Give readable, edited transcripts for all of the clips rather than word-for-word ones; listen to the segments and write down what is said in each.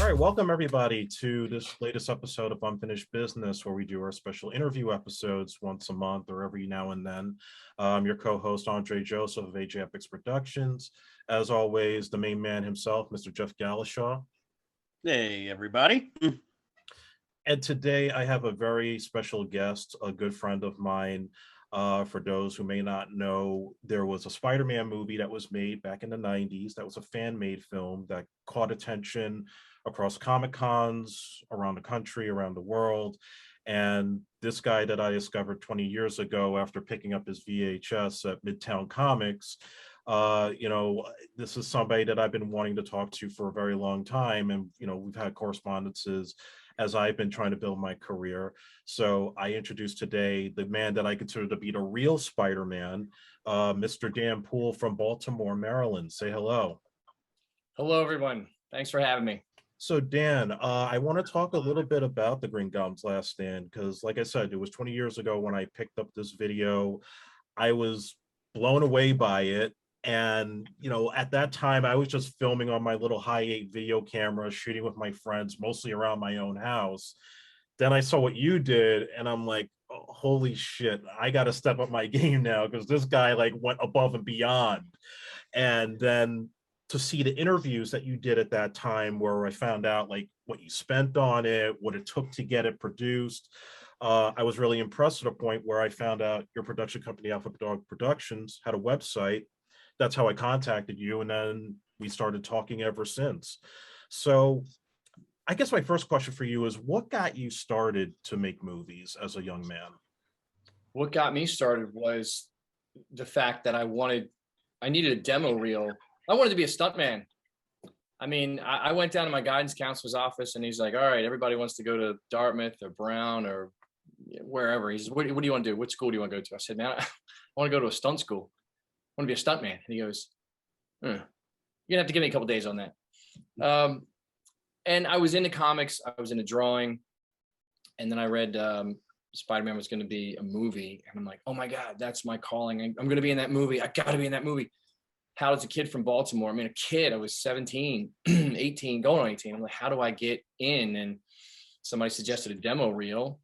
All right, welcome everybody to this latest episode of Unfinished Business, where we do our special interview episodes once a month or every now and then. I'm your co-host, Andre Joseph of AJ Epics Productions. As always, the main man himself, Mr. Jeff Galashaw. Hey, everybody. And today I have a very special guest, a good friend of mine. For those who may not know, there was a Spider-Man movie that was made back in the 90s. That was a fan-made film that caught attention across Comic-Cons around the country, around the world. And this guy that I discovered 20 years ago after picking up his VHS at Midtown Comics, this is somebody that I've been wanting to talk to for a very long time. And, we've had correspondences as I've been trying to build my career. So I introduce today the man that I consider to be the real Spider-Man, Mr. Dan Poole from Baltimore, Maryland. Say hello. Hello, everyone. Thanks for having me. So Dan, I want to talk a little bit about the Green Goblin's Last Stand, because like I said, it was 20 years ago when I picked up this video. I was blown away by it. And, at that time, I was just filming on my little Hi8 video camera, shooting with my friends, mostly around my own house. Then I saw what you did, and I'm like, oh, holy shit, I got to step up my game now, because this guy went above and beyond. And then to see the interviews that you did at that time, where I found out what you spent on it, what it took to get it produced. I was really impressed to the point where I found out your production company, Alpha Dog Productions, had a website. That's how I contacted you, and then we started talking ever since. So I guess my first question for you is, what got you started to make movies as a young man? What got me started was the fact that I needed a demo reel. I wanted to be a stuntman. I mean, I went down to my guidance counselor's office, and he's like, all right, everybody wants to go to Dartmouth or Brown or wherever. He says, what do you want to do? What school do you want to go to? I said, man, I want to go to a stunt school. I want to be a stuntman. And he goes, you're gonna have to give me a couple days on that. And I was into comics, I was into drawing, and then I read Spider-Man was going to be a movie, and I'm like, oh my God, that's my calling. I'm going to be in that movie. I got to be in that movie. How does a kid from Baltimore, a kid, I was 17, 18, going on 18. I'm like, how do I get in? And somebody suggested a demo reel,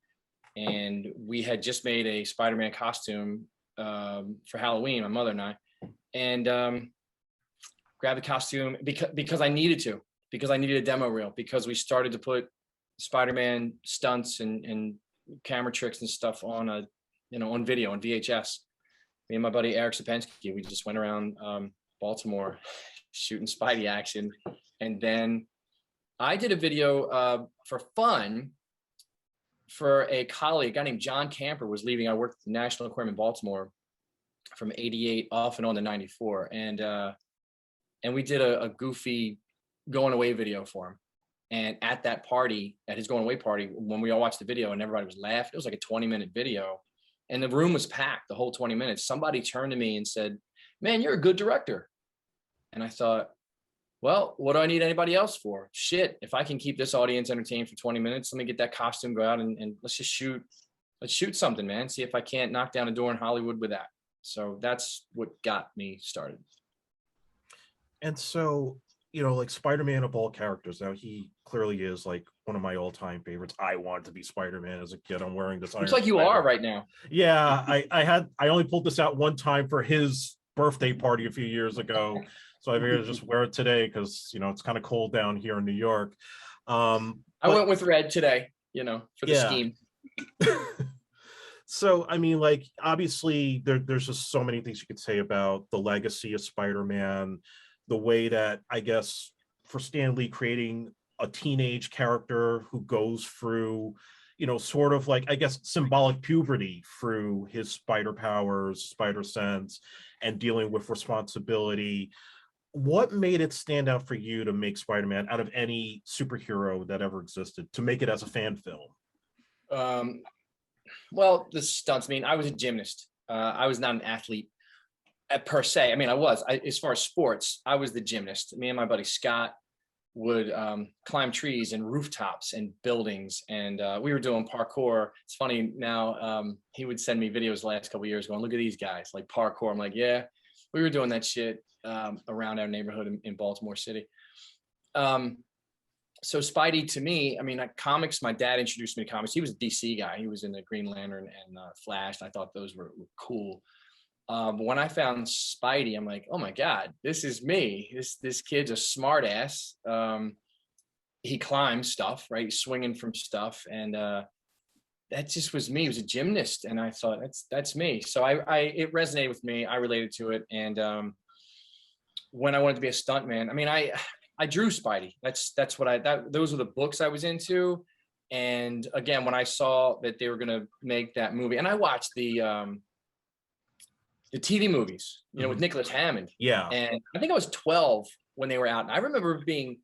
and we had just made a Spider-Man costume for Halloween, my mother and I, and grabbed the costume because I needed to, because I needed a demo reel, because we started to put Spider-Man stunts and camera tricks and stuff on on video, on VHS. Me and my buddy Eric Sapensky, we just went around Baltimore shooting Spidey action. And then I did a video for fun for a colleague, a guy named John Camper was leaving. I worked at the National Aquarium in Baltimore from 88 off and on to 94. And we did a goofy going away video for him. And at that party, at his going away party, when we all watched the video and everybody was laughing, it was like a 20-minute video. And the room was packed the whole 20 minutes. Somebody turned to me and said, man, you're a good director. And I thought, well, what do I need anybody else for? Shit, if I can keep this audience entertained for 20 minutes, let me get that costume, go out and let's just shoot. Let's shoot something, man. See if I can't knock down a door in Hollywood with that. So that's what got me started. And so, Spider-Man of all characters, now he clearly is one of my all-time favorites. I wanted to be Spider-Man as a kid. I'm wearing this. Looks like you are right now. Yeah, I only pulled this out one time for his birthday party a few years ago. So I figured to just wear it today because, it's kind of cold down here in New York. I went with red today, for the scheme. So, obviously there's just so many things you could say about the legacy of Spider-Man, the way that, I guess, for Stan Lee creating a teenage character who goes through, sort of I guess, symbolic puberty through his spider powers, spider sense, and dealing with responsibility. What made it stand out for you to make Spider-Man out of any superhero that ever existed, to make it as a fan film? Well, the stunts, I was a gymnast. I was not an athlete per se. I was. As far as sports, I was the gymnast. Me and my buddy Scott would climb trees and rooftops and buildings, and we were doing parkour. It's funny now, he would send me videos the last couple of years going, look at these guys, like parkour. I'm like, yeah, we were doing that shit around our neighborhood in Baltimore City. so Spidey to me, I mean, comics, my dad introduced me to comics. He was a DC guy. He was in the Green Lantern and Flash. I thought those were cool. But when I found Spidey, I'm like, oh my God, this is me. This kid's a smart ass. He climbs stuff, right? He's swinging from stuff. And that just was me. He was a gymnast. And I thought, that's me. So it resonated with me. I related to it. And when I wanted to be a stuntman, I mean, I drew Spidey. That's what those were the books I was into. And again, when I saw that they were going to make that movie, and I watched the TV movies, you know, with Nicholas Hammond. Yeah. And I think I was 12 when they were out. And I remember being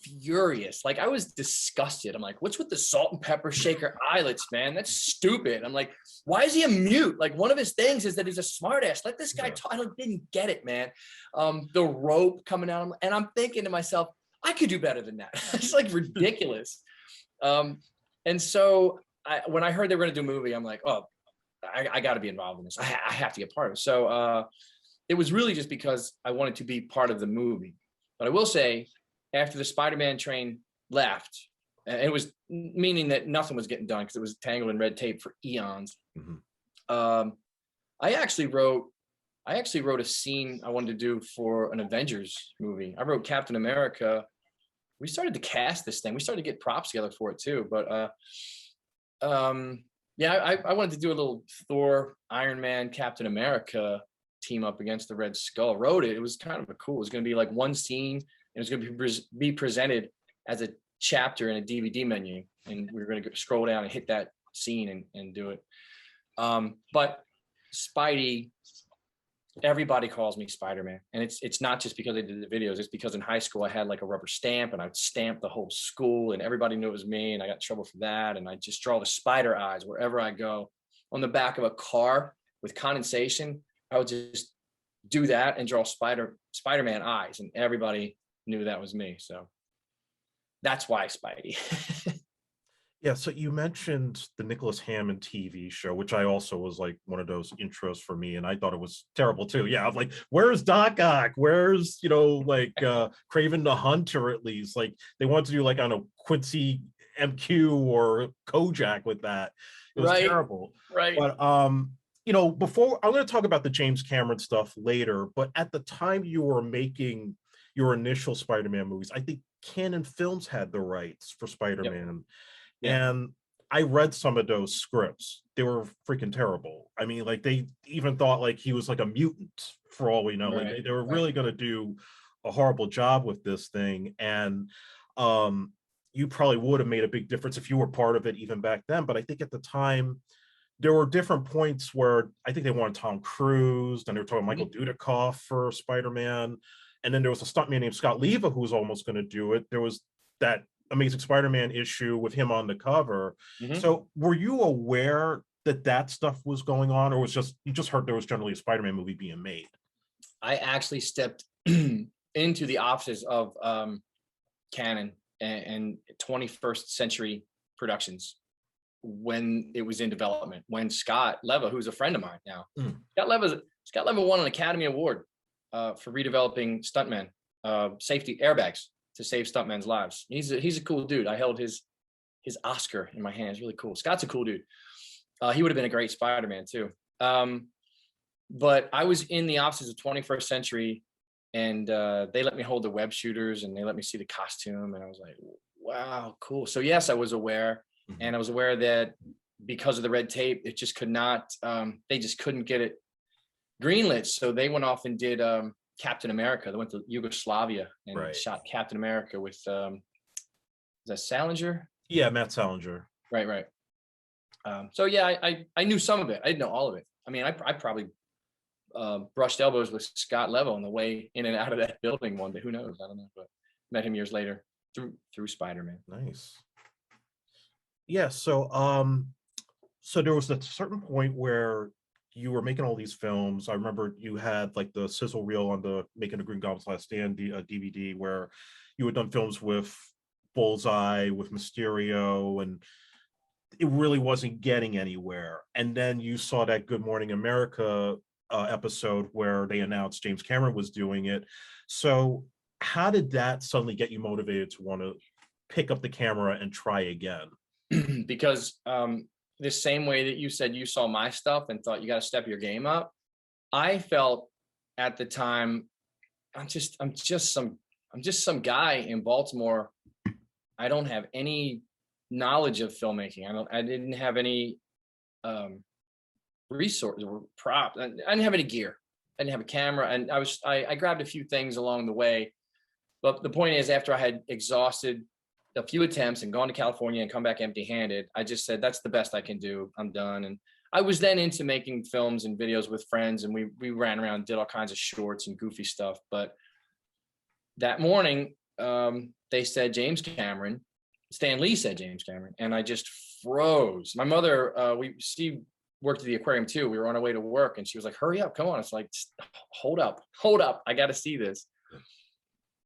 furious. Like, I was disgusted. I'm like, what's with the salt and pepper shaker eyelets, man? That's stupid. I'm like, why is he a mute? Like, one of his things is that he's a smartass. Let this guy talk. I didn't get it, man. The rope coming out. And I'm thinking to myself, I could do better than that. It's like ridiculous. And so when I heard they were going to do a movie, I'm like, oh, I got to be involved in this. I have to get part of it. So it was really just because I wanted to be part of the movie. But I will say, after the Spider-Man train left, it was meaning that nothing was getting done because it was tangled in red tape for eons. I actually wrote a scene I wanted to do for an Avengers movie. I wrote Captain America. We started to cast this thing. We started to get props together for it too. But yeah, I wanted to do a little Thor, Iron Man, Captain America team up against the Red Skull. Wrote it. It was kind of cool. It was going to be like one scene. It was going to be presented as a chapter in a DVD menu, and we were going to scroll down and hit that scene and do it. But Spidey, everybody calls me Spider-Man, and it's not just because I did the videos. It's because in high school I had like a rubber stamp, and I'd stamp the whole school, and everybody knew it was me, and I got in trouble for that. And I just draw the spider eyes wherever I go. On the back of a car with condensation, I would just do that and draw Spider-Man eyes, and everybody knew that was me. So that's why Spidey. Yeah, so you mentioned the Nicholas Hammond TV show, which I also was like one of those intros for me, and I thought it was terrible too. Yeah, I'm like, where's Doc Ock? Where's, you know, like Craven the Hunter at least? Like they wanted to do like, I don't know, Quincy MQ or Kojak with that. It was terrible. Right. But you know, before I'm going to talk about the James Cameron stuff later, but at the time you were making your initial Spider-Man movies, I think Canon Films had the rights for Spider-Man. And I read some of those scripts. They were freaking terrible. I mean, like they even thought like he was like a mutant for all we know. Like they were really going to do a horrible job with this thing. And you probably would have made a big difference if you were part of it even back then. But I think at the time, there were different points where I think they wanted Tom Cruise, and they were talking Michael Dudikoff for Spider-Man. And then there was a stuntman named Scott Leva who was almost going to do it. There was that Amazing Spider-Man issue with him on the cover. So were you aware that that stuff was going on, or was just you just heard there was generally a Spider-Man movie being made? I actually stepped into the offices of Canon and 21st Century Productions when it was in development, when Scott Leva, who's a friend of mine now, Scott Leva won an Academy Award for redeveloping Stuntman safety airbags to save stuntmen's lives. He's a cool dude. I held his Oscar in my hands. Really cool. Scott's a cool dude. He would have been a great Spider-Man too. But I was in the offices of 21st Century, and they let me hold the web shooters, and they let me see the costume, and I was like, wow, cool. So yes, I was aware, and I was aware that because of the red tape, it just could not. They just couldn't get it greenlit. So they went off and did Captain America. They went to Yugoslavia and shot Captain America with is that Salinger? Yeah, Matt Salinger. Right. So yeah, I knew some of it. I didn't know all of it. I mean, I probably brushed elbows with Scott Leva on the way in and out of that building one day. Who knows? I don't know, but met him years later through Spider-Man. Nice. Yeah. So so there was a certain point where you were making all these films. I remember you had like the sizzle reel on the Making the Green Goblin's Last Stand DVD, where you had done films with Bullseye, with Mysterio, and it really wasn't getting anywhere. And then you saw that Good Morning America episode where they announced James Cameron was doing it. So how did that suddenly get you motivated to want to pick up the camera and try again? Because the same way that you said you saw my stuff and thought you got to step your game up, I felt at the time, I'm just some guy in Baltimore. I don't have any knowledge of filmmaking. I didn't have any resources or prop. I didn't have any gear. I didn't have a camera, and I grabbed a few things along the way. But the point is, after I had exhausted a few attempts and gone to California and come back empty-handed, I just said, that's the best I can do. I'm done. And I was then into making films and videos with friends, and we ran around, did all kinds of shorts and goofy stuff. But that morning, they said James Cameron. Stan Lee said James Cameron, and I just froze. My mother, she worked at the aquarium too. We were on our way to work, and she was like, "Hurry up, come on!" It's like, hold up, I got to see this.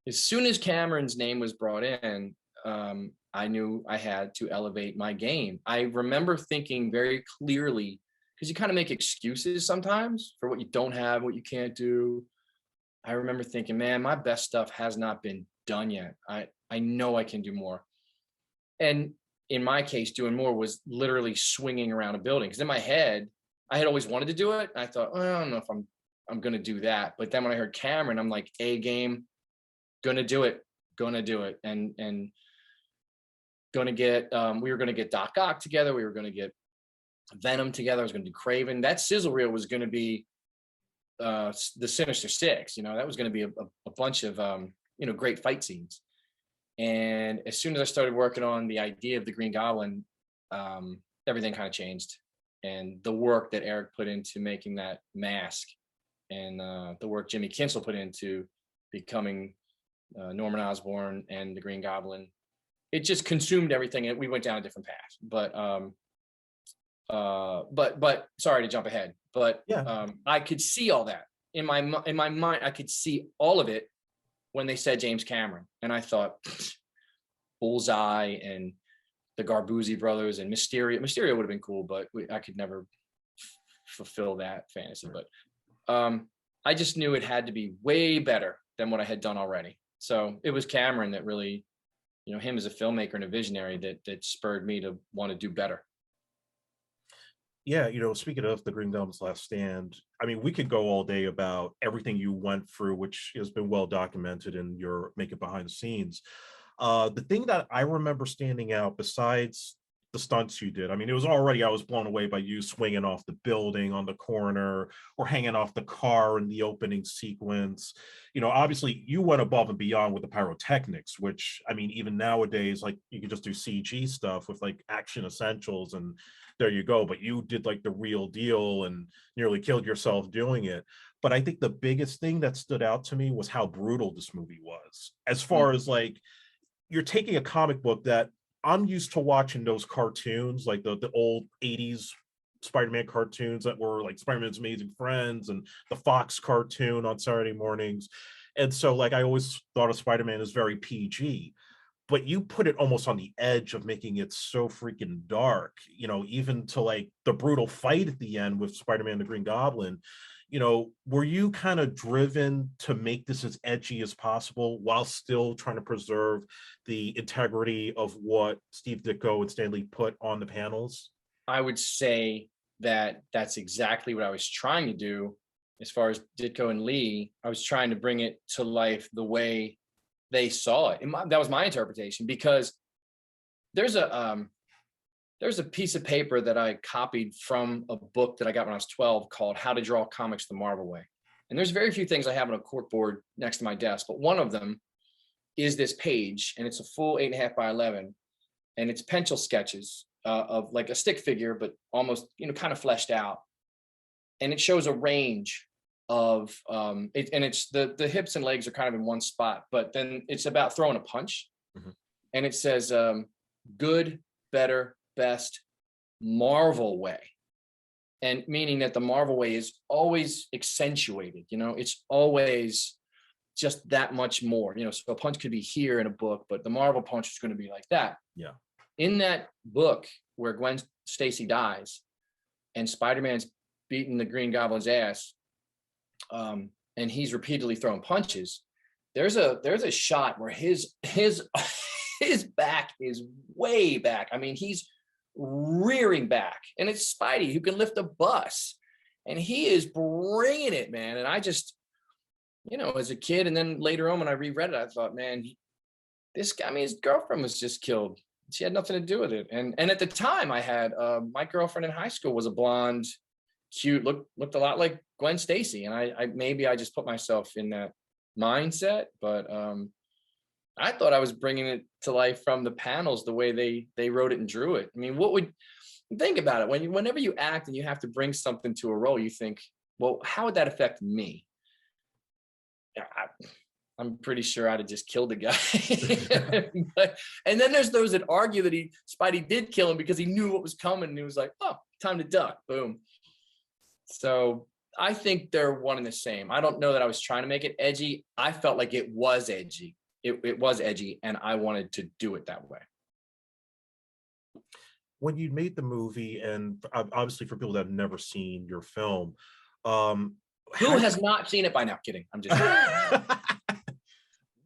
As soon as Cameron's name was brought in, I knew I had to elevate my game. I remember thinking very clearly, because you kind of make excuses sometimes for what you don't have, what you can't do. I remember thinking, man, my best stuff has not been done yet. I know I can do more. And in my case, doing more was literally swinging around a building. Because in my head, I had always wanted to do it. And I thought, I don't know if I'm going to do that. But then when I heard Cameron, I'm like, A game, gonna do it, and gonna get. We were gonna get Doc Ock together. We were gonna get Venom together. I was gonna do Craven. That sizzle reel was gonna be the Sinister Six. That was gonna be a bunch of great fight scenes. And as soon as I started working on the idea of the Green Goblin, everything kind of changed. And the work that Eric put into making that mask, and the work Jimmy Kinsel put into becoming Norman Osborn and the Green Goblin, it just consumed everything, and we went down a different path. But sorry to jump ahead, but Yeah. I could see all that in my mind. I could see all of it when they said James Cameron, and I thought Bullseye and the Garbuzzi brothers and Mysterio would have been cool, but I could never fulfill that fantasy. But I just knew it had to be way better than what I had done already. So it was Cameron that really, him as a filmmaker and a visionary that spurred me to want to do better. Yeah, speaking of the Green Goblin's Last Stand, I mean, we could go all day about everything you went through, which has been well documented in your Make It Behind the Scenes. The thing that I remember standing out, besides the stunts you did, I mean, I was blown away by you swinging off the building on the corner or hanging off the car in the opening sequence. Obviously you went above and beyond with the pyrotechnics, which, I mean, even nowadays, like, you can just do CG stuff with like Action Essentials and there you go. But you did like the real deal and nearly killed yourself doing it. But I think the biggest thing that stood out to me was how brutal this movie was, as far as like, you're taking a comic book that I'm used to watching, those cartoons, like the old 80s Spider-Man cartoons that were like Spider-Man's Amazing Friends and the Fox cartoon on Saturday mornings. And so like, I always thought of Spider-Man as very PG, but you put it almost on the edge of making it so freaking dark, even to like the brutal fight at the end with Spider-Man and the Green Goblin. Were you kind of driven to make this as edgy as possible while still trying to preserve the integrity of what Steve Ditko and Stan Lee put on the panels? I would say that that's exactly what I was trying to do. As far as Ditko and Lee, I was trying to bring it to life the way they saw it. That was my interpretation, because there's a piece of paper that I copied from a book that I got when I was 12 called How to Draw Comics the Marvel Way. And there's very few things I have on a corkboard next to my desk, but one of them is this page, and it's a full 8.5 by 11, and it's pencil sketches of like a stick figure, but almost, kind of fleshed out. And it shows a range of, and it's the hips and legs are kind of in one spot, but then it's about throwing a punch. Mm-hmm. And it says, good, better, best, Marvel way. And meaning that the Marvel way is always accentuated, it's always just that much more, so a punch could be here in a book, but the Marvel punch is going to be like that. Yeah. In that book where Gwen Stacy dies and Spider-Man's beating the Green Goblin's ass, and he's repeatedly throwing punches, there's a shot where his his back is way back. I mean, he's rearing back, and it's Spidey who can lift a bus, and he is bringing it, man. And I just, you know, as a kid, and then later on when I reread it, I thought, man, this guy, I mean, his girlfriend was just killed. She had nothing to do with it. And at the time I had, my girlfriend in high school was a blonde, cute, looked a lot like Gwen Stacy. And I maybe I just put myself in that mindset, but I thought I was bringing it to life from the panels, the way they wrote it and drew it. I mean, think about it. Whenever you act and you have to bring something to a role, you think, well, how would that affect me? I'm pretty sure I'd have just killed the guy. And then there's those that argue that Spidey did kill him because he knew what was coming, and he was like, oh, time to duck, boom. So I think they're one and the same. I don't know that I was trying to make it edgy. I felt like it was edgy. It was edgy, and I wanted to do it that way. When you made the movie, and obviously for people that have never seen your film, who has not seen it by now? Kidding. I'm just kidding.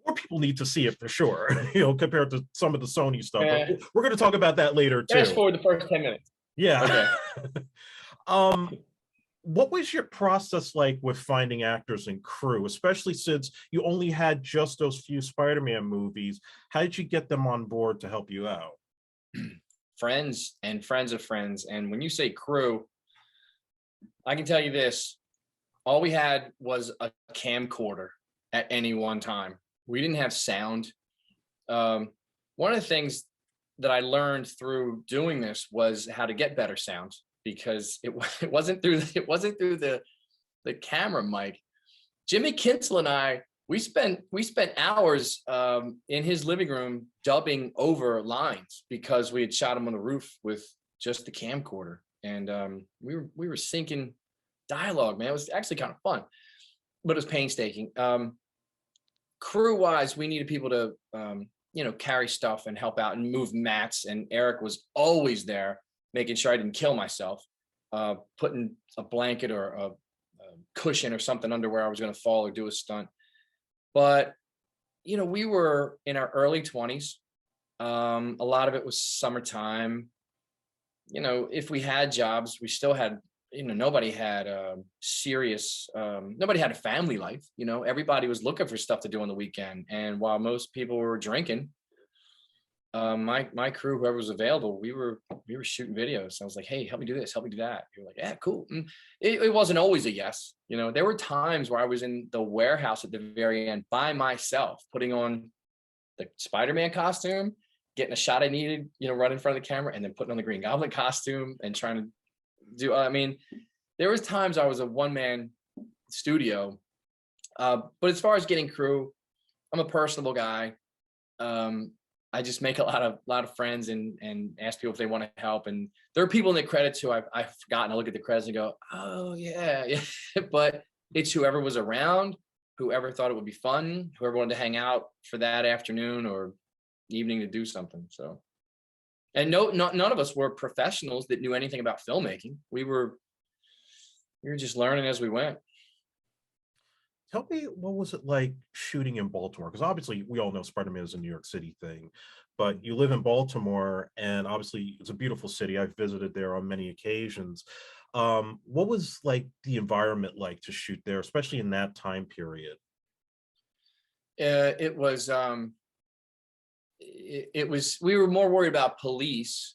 More people need to see it for sure, you know, compared to some of the Sony stuff. But we're going to talk about that later too. Fast forward the first 10 minutes. Yeah. Okay. What was your process like with finding actors and crew, especially since you only had just those few Spider-Man movies? How did you get them on board to help you out? Friends and friends of friends. And when you say crew, I can tell you this, all we had was a camcorder at any one time. We didn't have sound. One of the things that I learned through doing this was how to get better sound, because it wasn't through the camera mic. Jimmy Kinsel and I, we spent hours in his living room dubbing over lines because we had shot him on the roof with just the camcorder, and we were syncing dialogue, man. It was actually kind of fun, but it was painstaking. Crew wise, we needed people to you know, carry stuff and help out and move mats, and Eric was always there making sure I didn't kill myself, putting a blanket or a cushion or something under where I was going to fall or do a stunt. But you know, we were in our early 20s. A lot of it was summertime. You know, if we had jobs, we still had, you know, nobody had a family life. You know, everybody was looking for stuff to do on the weekend. And while most people were drinking, my crew, whoever was available, we were shooting videos. I was like, hey, help me do this, help me do that. You're like, yeah, cool. And it wasn't always a yes. You know, there were times where I was in the warehouse at the very end by myself, putting on the Spider-Man costume, getting a shot I needed, you know, right in front of the camera, and then putting on the Green Goblin costume and trying to do, I mean, there was times I was a one-man studio, but as far as getting crew, I'm a personable guy. I just make a lot of friends and ask people if they want to help. And there are people in the credits who I've forgotten. I look at the credits and go, oh yeah. But it's whoever was around, whoever thought it would be fun, whoever wanted to hang out for that afternoon or evening to do something. So, and none of us were professionals that knew anything about filmmaking. We were just learning as we went. Tell me, what was it like shooting in Baltimore? Because obviously we all know Spider-Man is a New York City thing, but you live in Baltimore, and obviously it's a beautiful city. I've visited there on many occasions. What was like the environment like to shoot there, especially in that time period? It was we were more worried about police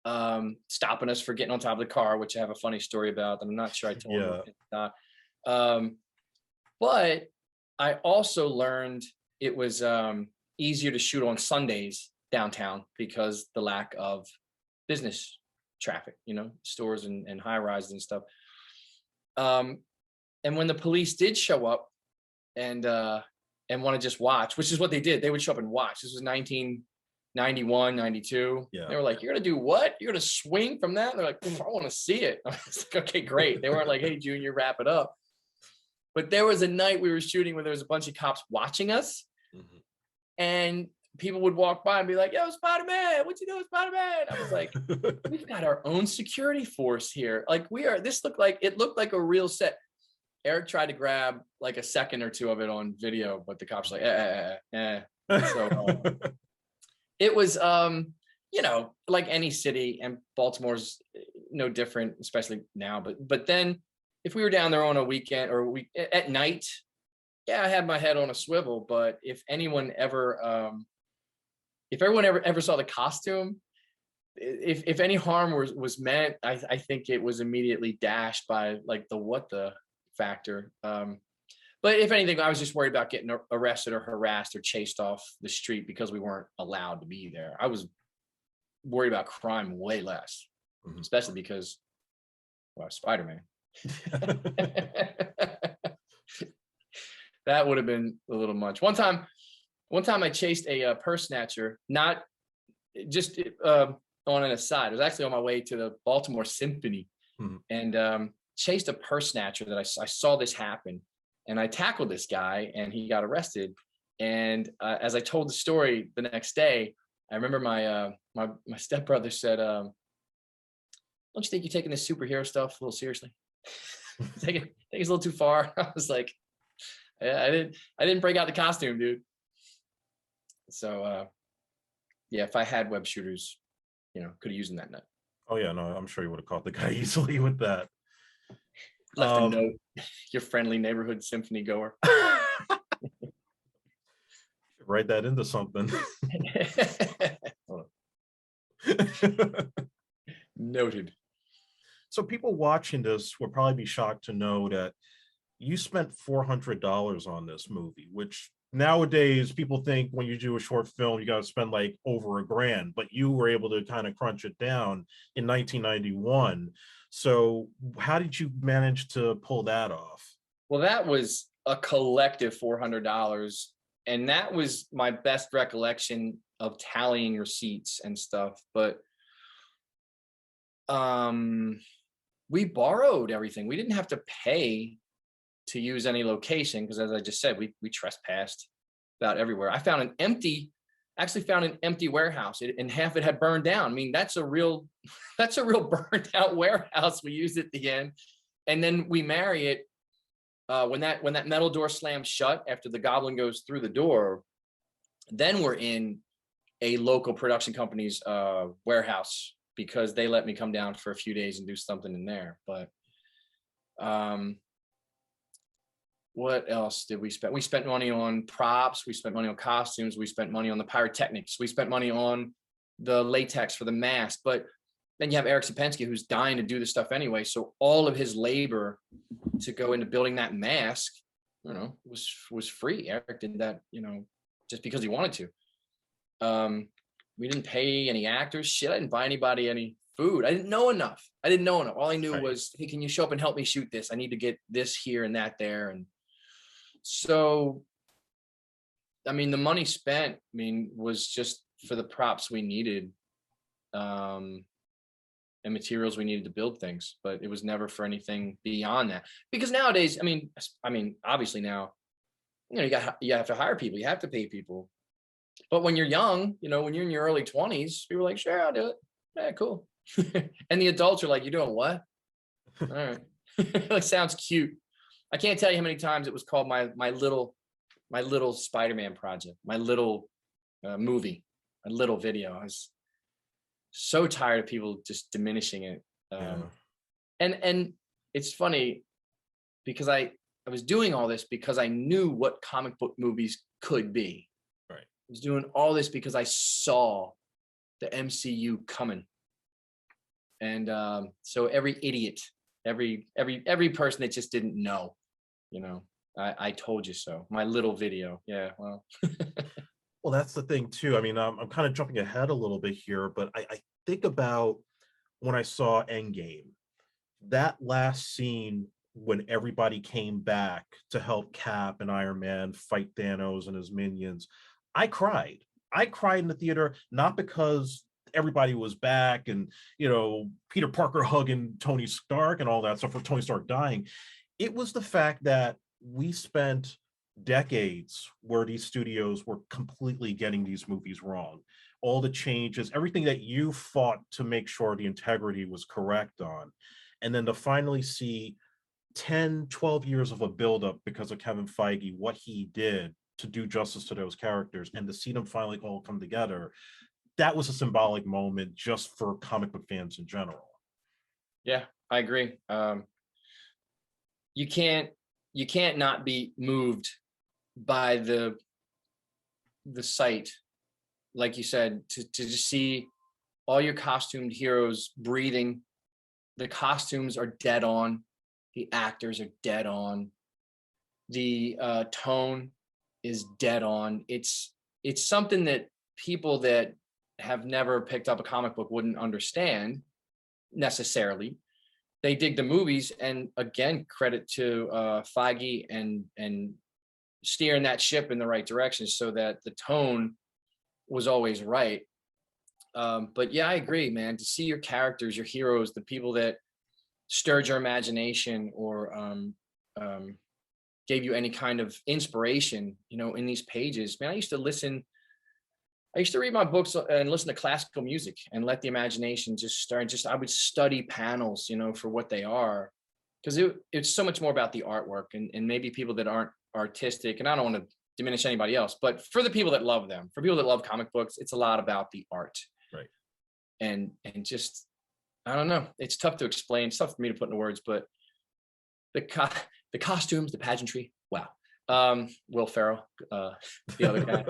stopping us for getting on top of the car, which I have a funny story about that I'm not sure I told you. But I also learned it was easier to shoot on Sundays downtown because the lack of business traffic, you know, stores and high rises and stuff. And when the police did show up and want to just watch, which is what they did, they would show up and watch. This was 1991, 92. Yeah. They were like, you're going to do what? You're going to swing from that? And they're like, I want to see it. I was like, okay, great. They weren't like, hey, Junior, wrap it up. But there was a night we were shooting where there was a bunch of cops watching us, and people would walk by and be like, yo, Spider-Man, what you doing, Spider-Man? I was like, we've got our own security force here. Like it looked like a real set. Eric tried to grab like a second or two of it on video, but the cops were like, So It was, you know, like any city, and Baltimore's no different, especially now. But then if we were down there on a weekend or at night, yeah, I had my head on a swivel. But if anyone ever, if everyone ever saw the costume, if any harm was meant, I think it was immediately dashed by like the what the factor. But if anything, I was just worried about getting arrested or harassed or chased off the street because we weren't allowed to be there. I was worried about crime way less, especially because, well, Spider-Man. That would have been a little much. One time I chased a purse snatcher, not just on an aside. It was actually on my way to the Baltimore Symphony, and chased a purse snatcher that I saw this happen. And I tackled this guy and he got arrested. And as I told the story the next day, I remember my stepbrother said, don't you think you're taking this superhero stuff a little seriously? Take it a little too far. I was like, yeah, I didn't break out the costume, dude. So yeah, if I had web shooters, you know, could have used them that night. Oh yeah, no, I'm sure you would have caught the guy easily with that. Left a note, your friendly neighborhood symphony goer. Write that into something. Noted. So people watching this will probably be shocked to know that you spent $400 on this movie, which nowadays people think when you do a short film, you got to spend like over $1,000, but you were able to kind of crunch it down in 1991. So how did you manage to pull that off? Well, that was a collective $400. And that was my best recollection of tallying receipts and stuff. But we borrowed everything. We didn't have to pay to use any location because, as I just said, we trespassed about everywhere. I found actually found an empty warehouse, and half it had burned down. I mean, that's a real burned out warehouse. We used at the end, and then we marry it when that metal door slams shut after the goblin goes through the door. Then we're in a local production company's warehouse because they let me come down for a few days and do something in there. But what else did we spend? We spent money on props. We spent money on costumes. We spent money on the pyrotechnics. We spent money on the latex for the mask. But then you have Eric Sapensky, who's dying to do this stuff anyway. So all of his labor to go into building that mask, you know, was free. Eric did that, you know, just because he wanted to. We didn't pay any actors. Shit, I didn't buy anybody any food. I didn't know enough. All I knew was, hey, can you show up and help me shoot this? I need to get this here and that there. And so, I mean, the money spent, was just for the props we needed, and materials we needed to build things, but it was never for anything beyond that. Because nowadays, obviously now, you know, you have to hire people, you have to pay people. But when you're young, you know, when you're in your early 20s, people are like, sure, I'll do it. Yeah, cool. And the adults are like, you're doing what? All right. Like, sounds cute. I can't tell you how many times it was called my little Spider-Man project, my little movie, my little video. I was so tired of people just diminishing it. And it's funny because I was doing all this because I knew what comic book movies could be. Right. I was doing all this because I saw the MCU coming. And so every idiot, every person that just didn't know, you know, I told you so. My little video. Yeah, well. Well, that's the thing too. I mean, I'm kind of jumping ahead a little bit here, but I think about when I saw Endgame, that last scene when everybody came back to help Cap and Iron Man fight Thanos and his minions. I cried in the theater, not because everybody was back and, you know, Peter Parker hugging Tony Stark and all that stuff, for Tony Stark dying. It was the fact that we spent decades where these studios were completely getting these movies wrong. All the changes, everything that you fought to make sure the integrity was correct on. And then to finally see 10, 12 years of a buildup because of Kevin Feige, what he did to do justice to those characters, and to see them finally all come together, that was a symbolic moment just for comic book fans in general. Yeah, I agree. You can't not be moved by the sight, like you said, to just see all your costumed heroes breathing. The costumes are dead on, the actors are dead on, the tone is dead on. It's something that people that have never picked up a comic book wouldn't understand necessarily. They dig the movies, and again, credit to Feige and steering that ship in the right direction so that the tone was always right. But yeah, I agree, man. To see your characters, your heroes, the people that stirred your imagination or gave you any kind of inspiration, you know, in these pages, man. I used to read my books and listen to classical music and let the imagination just start. I would study panels, you know, for what they are, because it's so much more about the artwork and maybe people that aren't artistic, and I don't want to diminish anybody else, but for the people that love them, for people that love comic books, it's a lot about the art. Right. And just, I don't know. It's tough to explain. It's tough for me to put into words, but the costumes, the pageantry. Wow. Will Ferrell, the other guy.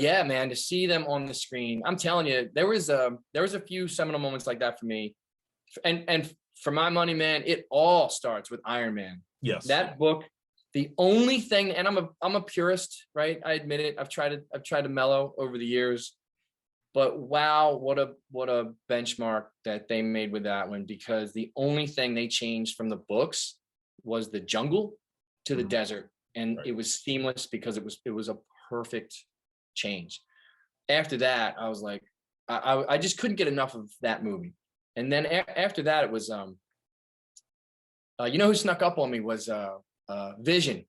Yeah, man, to see them on the screen, I'm telling you, there was a few seminal moments like that for me. And for my money, man, it all starts with Iron Man. Yes. That book, the only thing, and I'm a purist, right? I admit it. I've tried to mellow over the years. But wow, what a benchmark that they made with that one, because the only thing they changed from the books was the jungle to the desert, and right. It was seamless because it was a perfect change. After that, I was like, I just couldn't get enough of that movie. And then after that, it was you know who snuck up on me was Vision.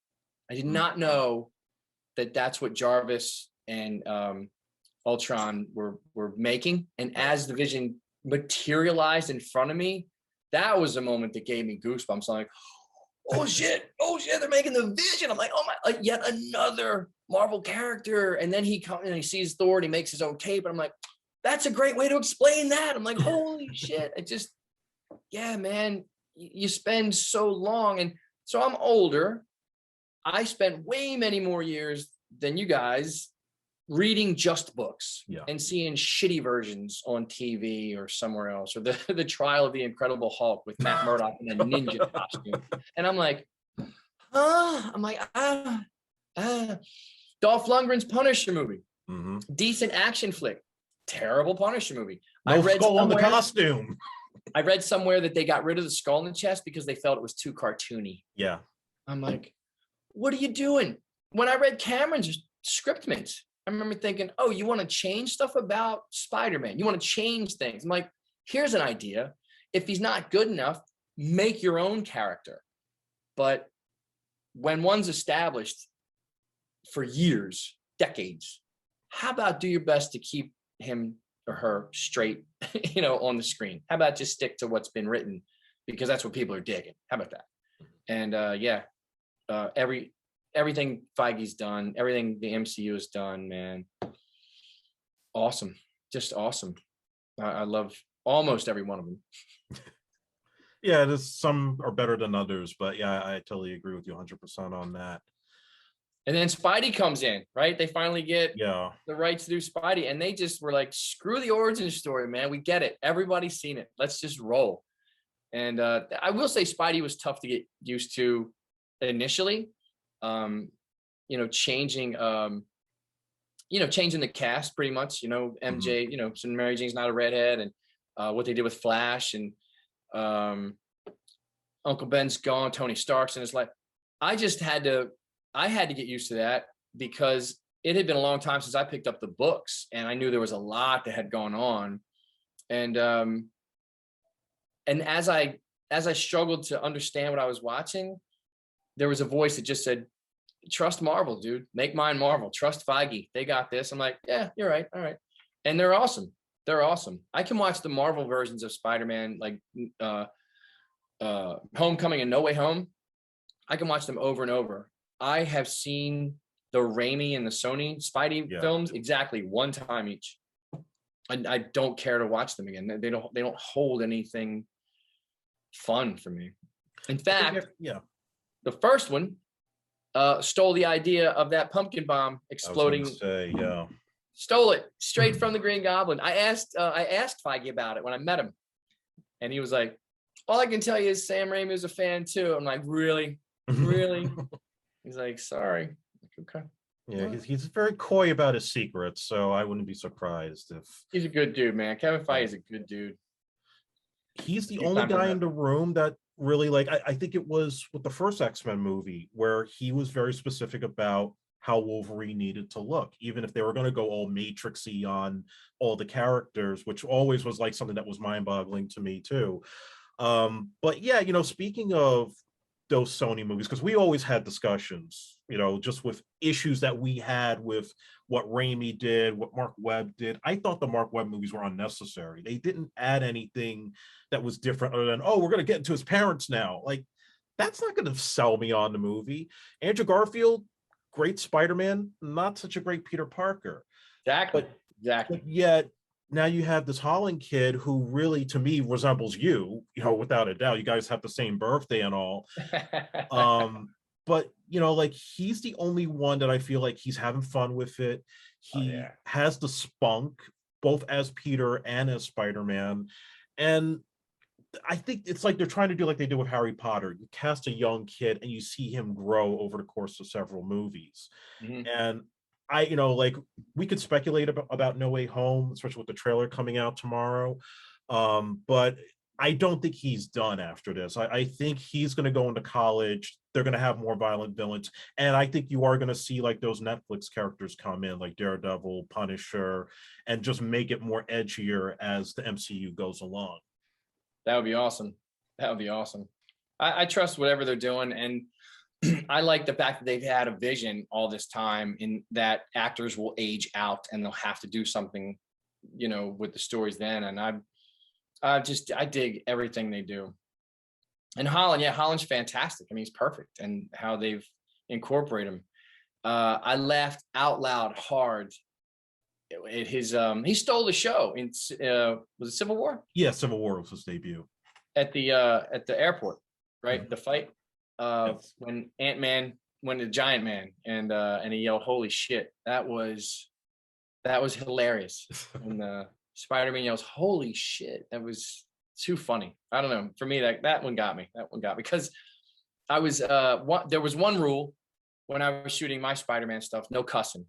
I did not know that that's what Jarvis and Ultron were making, and as the Vision materialized in front of me, that was a moment that gave me goosebumps. I'm like, oh shit, they're making the Vision. I'm like, oh my, like yet another Marvel character. And then he comes and he sees Thor and he makes his own cape, and I'm like, that's a great way to explain that. I'm like, holy shit. It just, yeah, man, you spend so long. And so I'm older. I spent way many more years than you guys reading just books and seeing shitty versions on TV or somewhere else, or the Trial of the Incredible Hulk with Matt Murdock in a ninja costume. And I'm like, Dolph Lundgren's Punisher movie, decent action flick, terrible Punisher movie. No skull on the costume. I read somewhere that they got rid of the skull in the chest because they felt it was too cartoony. Yeah. I'm like, what are you doing? When I read Cameron's scriptment, I remember thinking, oh, you want to change stuff about Spider-Man? You want to change things? I'm like, here's an idea. If he's not good enough, make your own character. But when one's established for years, decades, how about do your best to keep him or her straight, you know, on the screen? How about just stick to what's been written, because that's what people are digging? How about that? And everything Feige's done, everything the MCU has done, man, awesome, just awesome. I love almost every one of them. Yeah, there's some are better than others, but yeah, I totally agree with you 100% on that. And then Spidey comes in, right? They finally get the rights to do Spidey, and they just were like, screw the origin story, man. We get it. Everybody's seen it. Let's just roll. And I will say Spidey was tough to get used to initially. You know, changing the cast pretty much, you know, MJ, you know, so Mary Jane's not a redhead, and what they did with Flash, and Uncle Ben's gone, Tony Stark's in his life. I had to get used to that, because it had been a long time since I picked up the books, and I knew there was a lot that had gone on. And as I struggled to understand what I was watching, there was a voice that just said, trust Marvel, dude. Make mine Marvel. Trust Feige. They got this. I'm like, yeah, you're right. All right. And they're awesome. They're awesome. I can watch the Marvel versions of Spider-Man, like Homecoming and No Way Home. I can watch them over and over. I have seen the Raimi and the Sony Spidey Yeah. films exactly one time each. And I don't care to watch them again. They don't hold anything fun for me. In fact, the first one stole the idea of that pumpkin bomb exploding. Yeah. Stole it straight from the Green Goblin. I asked Feige about it when I met him, and he was like, "All I can tell you is Sam Raimi was a fan too." I'm like, "Really, really?" He's like, "Sorry." Okay. Yeah, he's very coy about his secrets, so I wouldn't be surprised if He's a good dude, man. Kevin Feige is a good dude. He's the only guy in the room that really, like, I think it was with the first X-Men movie where he was very specific about how Wolverine needed to look, even if they were going to go all matrixy on all the characters, which always was like something that was mind-boggling to me too. But yeah, speaking of those Sony movies, because we always had discussions, just with issues that we had with what Raimi did, what Mark Webb did. I thought the Mark Webb movies were unnecessary. They didn't add anything that was different other than, oh, we're going to get into his parents now. Like, that's not going to sell me on the movie. Andrew Garfield, great Spider-Man, not such a great Peter Parker. Exactly. But yet now you have this Holland kid who really, to me, resembles you, without a doubt. You guys have the same birthday and all. But like, he's the only one that I feel like he's having fun with it. He has the spunk, both as Peter and as Spider-Man. And I think it's like they're trying to do like they did with Harry Potter. You cast a young kid and you see him grow over the course of several movies. And like, we could speculate about No Way Home, especially with the trailer coming out tomorrow. But I don't think he's done after this. I think he's going to go into college. They're going to have more violent villains. And I think you are going to see like those Netflix characters come in, like Daredevil, Punisher, and just make it more edgier as the MCU goes along. That would be awesome. That would be awesome. I trust whatever they're doing. And I like the fact that they've had a vision all this time, in that actors will age out and they'll have to do something, with the stories then. And I dig everything they do. And Holland, Holland's fantastic. I mean, he's perfect, and how they've incorporated him. I laughed out loud hard at his he stole the show in was it Civil War? Yeah, Civil War was his debut. At the airport, right? The fight when Ant-Man went to Giant Man and he yelled, "Holy shit." That was hilarious. And Spider-Man yells, "Holy shit." That was too funny. I don't know. For me, that one got me. Because I was there was one rule when I was shooting my Spider-Man stuff: no cussing.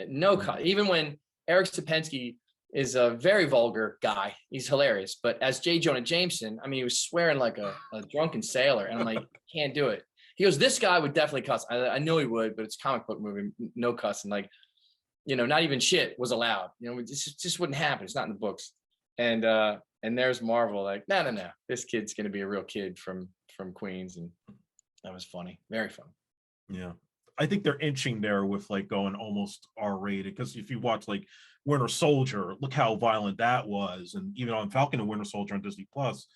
Even when Eric Sapensky is a very vulgar guy, he's hilarious. But as J. Jonah Jameson, I mean, he was swearing like a drunken sailor, and I'm like, can't do it. He goes, "This guy would definitely cuss." I know he would, but it's a comic book movie, no cussing. Like, not even shit was allowed. It just wouldn't happen. It's not in the books. And there's Marvel, like, no, this kid's gonna be a real kid from Queens, and that was funny, very fun. Yeah, I think they're inching there with like going almost R-rated, because if you watch like Winter Soldier, look how violent that was, and even on Falcon and Winter Soldier on Disney Plus,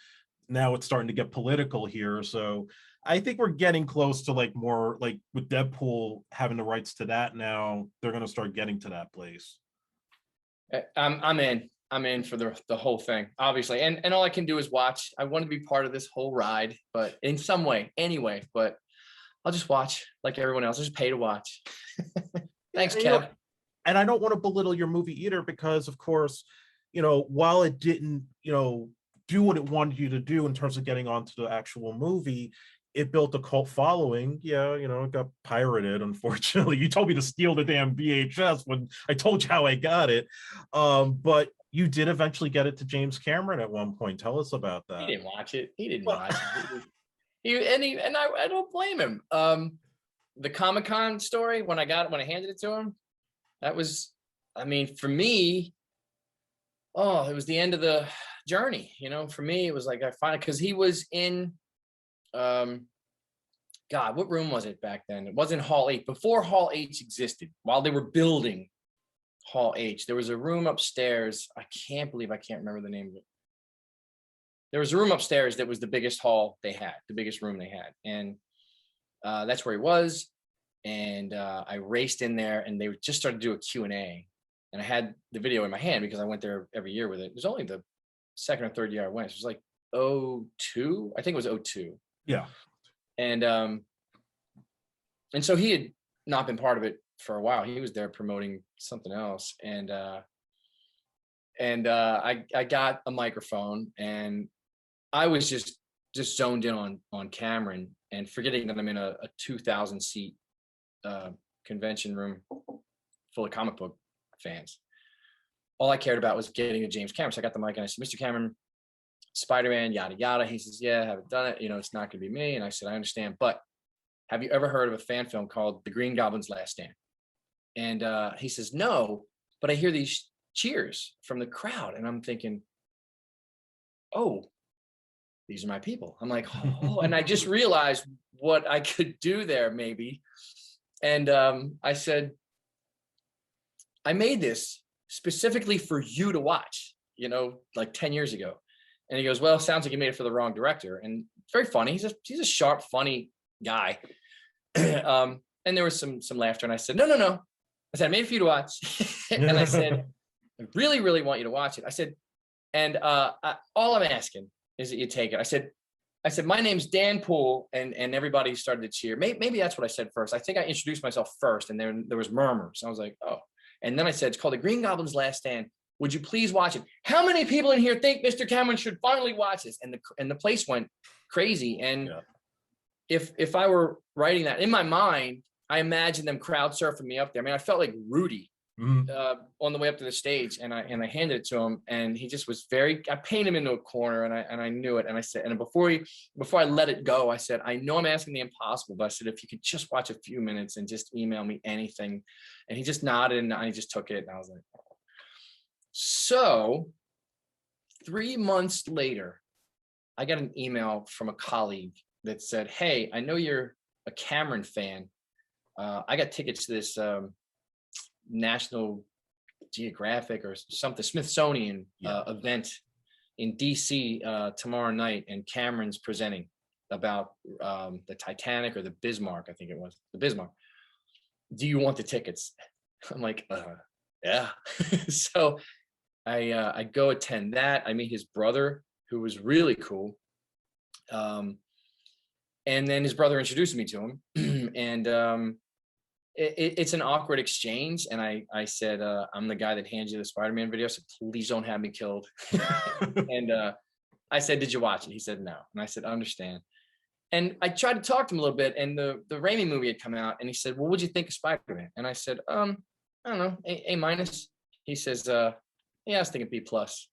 now it's starting to get political here. So I think we're getting close to like more like with Deadpool having the rights to that now, they're going to start getting to that place. I'm in for the whole thing, obviously, and all I can do is watch. I want to be part of this whole ride, but in some way, anyway. But I'll just watch like everyone else. I'll just pay to watch. Thanks, Kev. And I don't want to belittle your movie either, because of course, while it didn't, do what it wanted you to do in terms of getting onto the actual movie, it built a cult following. Yeah, it got pirated, unfortunately. You told me to steal the damn VHS when I told you how I got it. But you did eventually get it to James Cameron at one point. Tell us about that. He didn't watch it. I don't blame him. The Comic-Con story, when I handed it to him, that was, I mean, for me, it was the end of the journey. For me, it was like I finally, because he was in God, what room was it back then? It wasn't Hall H. Before Hall H existed, while they were building Hall H, there was a room upstairs. I can't remember the name of it. There was a room upstairs that was the biggest hall they had, the biggest room they had. And that's where he was. and I raced in there, and they just started to do a Q&A, and I had the video in my hand because I went there every year with it. It was only the second or third year I went. It was like '02, I think it was '02. Yeah. And so he had not been part of it for a while. He was there promoting something else, and I got a microphone, and I was just zoned in on Cameron, and forgetting that I'm in a 2,000 seat convention room full of comic book fans. All I cared about was getting to James Cameron. So I got the mic and I said, "Mr. Cameron, Spider-Man, yada yada." He says, "Yeah, I haven't done it. You know, it's not going to be me." And I said, "I understand, but have you ever heard of a fan film called The Green Goblin's Last Stand?" And he says, "No, but I hear these cheers from the crowd," and I'm thinking, "Oh, these are my people." I'm like, "Oh," and I just realized what I could do there, maybe. And I said, "I made this specifically for you to watch, you know, like 10 years ago." And he goes, "Well, sounds like you made it for the wrong director." And it's very funny. He's a sharp, funny guy. And there was some laughter. And I said, no. I said, "I made it for you to watch." And I said, "I really, really want you to watch it." I said, "And all I'm asking is that you take it." I said, "My name's Dan Poole," and everybody started to cheer. Maybe that's what I said first. I think I introduced myself first, and then there was murmurs. I was like, "Oh." And then I said, "It's called The Green Goblin's Last Stand. Would you please watch it? How many people in here think Mr. Cameron should finally watch this?" And the place went crazy. And Yeah. if I were writing that in my mind, I imagined them crowd surfing me up there. I mean, I felt like Rudy on the way up to the stage, and I handed it to him, and he just was I painted him into a corner, and I knew it. And I said, and before I let it go, I said, "I know I'm asking the impossible, but I said, if you could just watch a few minutes and just email me anything." And he just nodded, and he just took it, and I was like, oh. So 3 months later, I got an email from a colleague that said, "Hey, I know you're a Cameron fan. I got tickets to this National Geographic or something, Smithsonian event in DC tomorrow night, and Cameron's presenting about the Titanic or the Bismarck. I think it was the Bismarck. Do you want the tickets?" I'm like, "Yeah." So I go attend that. I meet his brother, who was really cool. And then his brother introduced me to him, and it's an awkward exchange. And I said, "I'm the guy that hands you the Spider-Man video. So please don't have me killed." And I said, "Did you watch it?" He said, "No." And I said, "I understand." And I tried to talk to him a little bit, and the Raimi movie had come out, and he said, "Well, what'd you think of Spider-Man?" And I said, I don't know, A minus. He says, "Yeah, I was thinking B plus."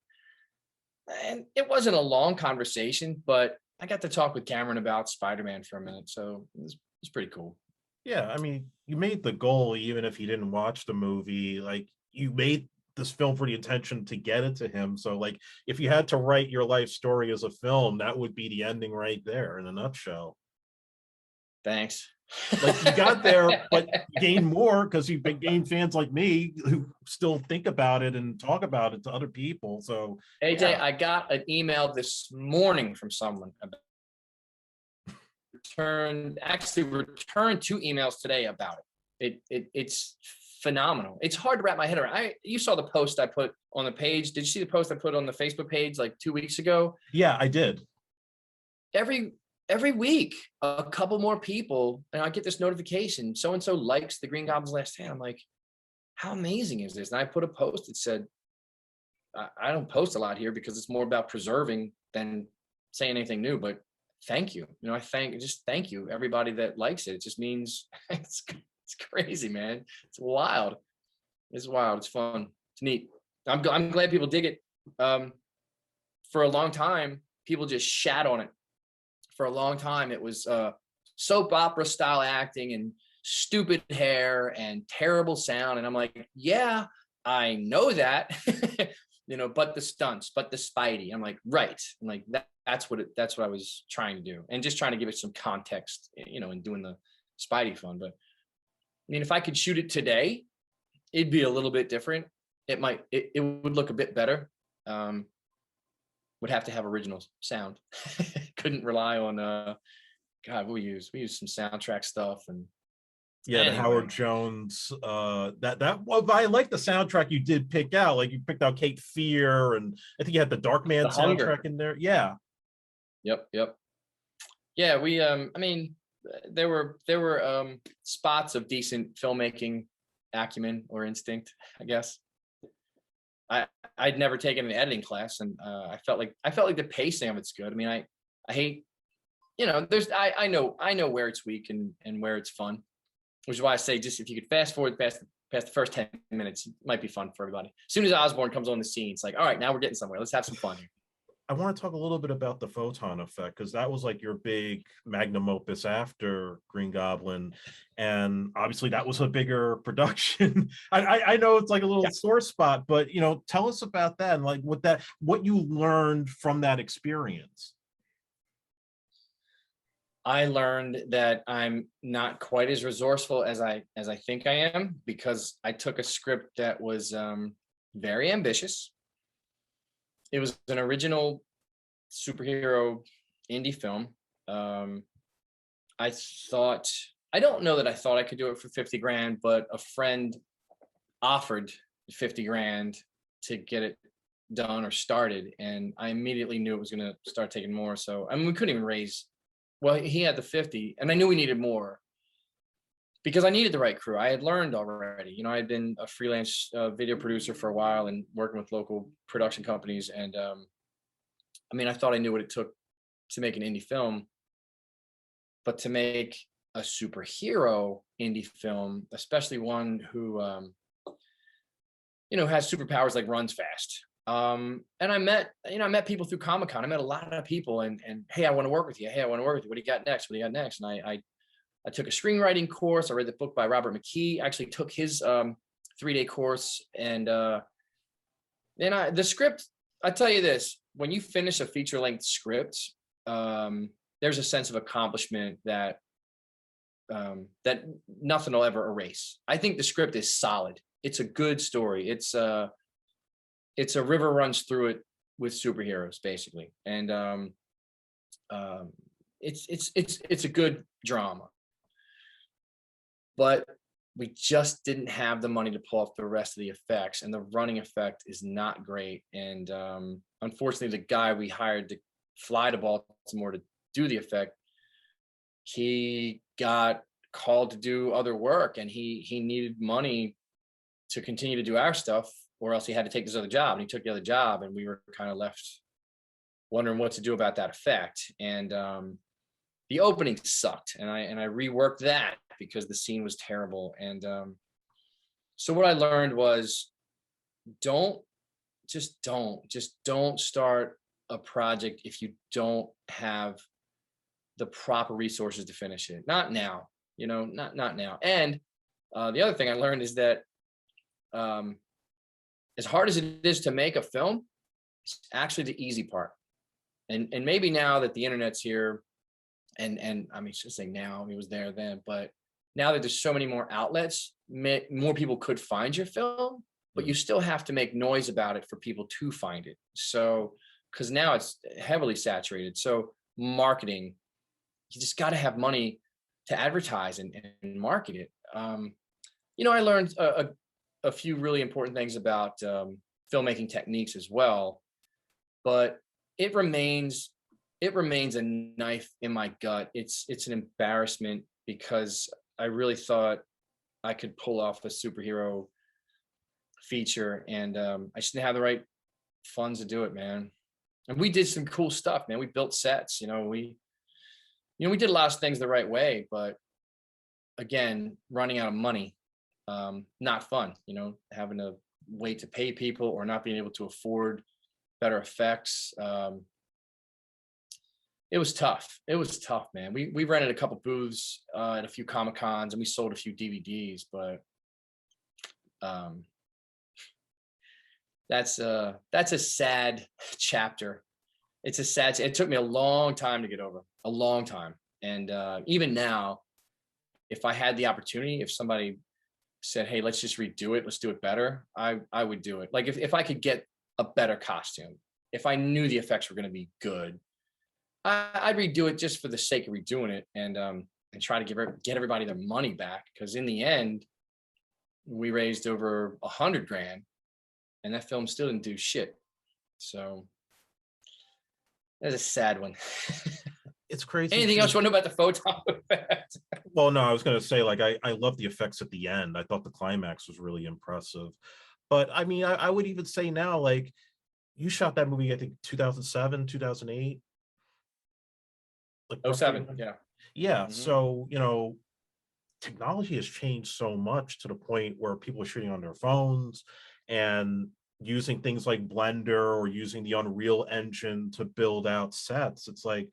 And it wasn't a long conversation, but I got to talk with Cameron about Spider-Man for a minute. So it was pretty cool. Yeah, I mean, you made the goal even if you didn't watch the movie. Like, you made this film for the intention to get it to him. So, like, if you had to write your life story as a film, that would be the ending right there in a nutshell. Thanks. Like, you got there, but you gained more because you've gained fans like me who still think about it and talk about it to other people. So, AJ, yeah. I got an email this morning from someone about returned 2 emails today about it. It's phenomenal. It's hard to wrap my head around. You saw the post I put on the page. Did you see the post I put on the Facebook page like 2 weeks ago? Yeah, I did. Every week, a couple more people, and I get this notification, so and so likes The Green Goblin's Last Stand. I'm like, how amazing is this? And I put a post that said, I don't post a lot here because it's more about preserving than saying anything new, but thank you. You know, thank you everybody that likes it. It just means it's crazy, man. It's wild. It's wild. It's fun. It's neat. I'm glad people dig it. For a long time, people just shat on it. For a long time, it was soap opera style acting and stupid hair and terrible sound. And I'm like, yeah, I know that, you know, but the stunts, but the Spidey. I'm like, right. I'm like, that's what I was trying to do, and just trying to give it some context, you know, and doing the Spidey fun. But I mean, if I could shoot it today, it'd be a little bit different. It would look a bit better. Would have to have original sound. Couldn't rely on God, what we use some soundtrack stuff, and Yeah, the Howard Anyway, Jones. Well, I like the soundtrack you did pick out. Like you picked out Cape Fear, and I think you had the Darkman The Hunger. soundtrack in there. Yeah, Yep. Yeah, we I mean, there were spots of decent filmmaking acumen or instinct, I guess. I'd never taken an editing class, and I felt like the pacing of it's good. I mean, I hate, there's I know where it's weak and where it's fun, which is why I say, just if you could fast forward past the first 10 minutes, it might be fun for everybody. As soon as Osborne comes on the scene, it's like, all right, now we're getting somewhere. Let's have some fun here. I want to talk a little bit about the Photon Effect because that was like your big magnum opus after Green Goblin, and obviously that was a bigger production. I know it's like a little Yeah. sore spot, but tell us about that and like what you learned from that experience. I learned that I'm not quite as resourceful as I think I am, because I took a script that was very ambitious. It was an original superhero indie film. I thought, I don't know that I thought I could do it for 50 grand, but a friend offered 50 grand to get it done or started, and I immediately knew it was going to start taking more. So I mean, we couldn't even raise, well, he had the 50 and I knew we needed more because I needed the right crew. I had learned already, I had been a freelance video producer for a while and working with local production companies. And I mean, I thought I knew what it took to make an indie film, but to make a superhero indie film, especially one who, has superpowers, like runs fast. And I met people through Comic-Con. I met a lot of people, and hey, I want to work with you. Hey, I want to work with you. What do you got next? What do you got next? And I took a screenwriting course. I read the book by Robert McKee. I actually took his 3-day course. And then the script, I tell you this, when you finish a feature-length script, there's a sense of accomplishment that that nothing will ever erase. I think the script is solid. It's a good story. It's a river runs through it with superheroes, basically. And it's a good drama. But we just didn't have the money to pull off the rest of the effects, and the running effect is not great. And unfortunately, the guy we hired to fly to Baltimore to do the effect, he got called to do other work, and he needed money to continue to do our stuff, or else he had to take this other job. And he took the other job, and we were kind of left wondering what to do about that effect. And the opening sucked, and I reworked that because the scene was terrible. And so what I learned was, don't start a project if you don't have the proper resources to finish it. Not now, not now. And the other thing I learned is that as hard as it is to make a film, it's actually the easy part. And maybe now that the internet's here, and I mean, just saying now, it was there then, but now that there's so many more outlets, more people could find your film, but you still have to make noise about it for people to find it. So, because now it's heavily saturated. So marketing, you just got to have money to advertise and market it. I learned a few really important things about filmmaking techniques as well, but it remains a knife in my gut. It's an embarrassment because I really thought I could pull off a superhero feature, and I just didn't have the right funds to do it, man. And we did some cool stuff, man. We built sets, we did a lot of things the right way, but again, running out of money, not fun, having to wait to pay people or not being able to afford better effects. It was tough. It was tough, man. We rented a couple booths at a few Comic-Cons, and we sold a few DVDs, but that's a sad chapter. It took me a long time to get over, a long time. And even now, if I had the opportunity, if somebody said, hey, let's just redo it, let's do it better, I would do it. Like if I could get a better costume, if I knew the effects were going to be good, I'd redo it just for the sake of redoing it. And and try to get everybody their money back. Because in the end, we raised over $100 grand, and that film still didn't do shit. So that's a sad one. It's crazy. Anything else you want to know about the Photon Effect? Well, no, I was going to say, like, I love the effects at the end. I thought the climax was really impressive. But I mean, I would even say now, like, you shot that movie, I think 2007, 2008. Like, 07, yeah. Yeah. So, you know, technology has changed so much to the point where people are shooting on their phones and using things like Blender or using the Unreal Engine to build out sets. It's like,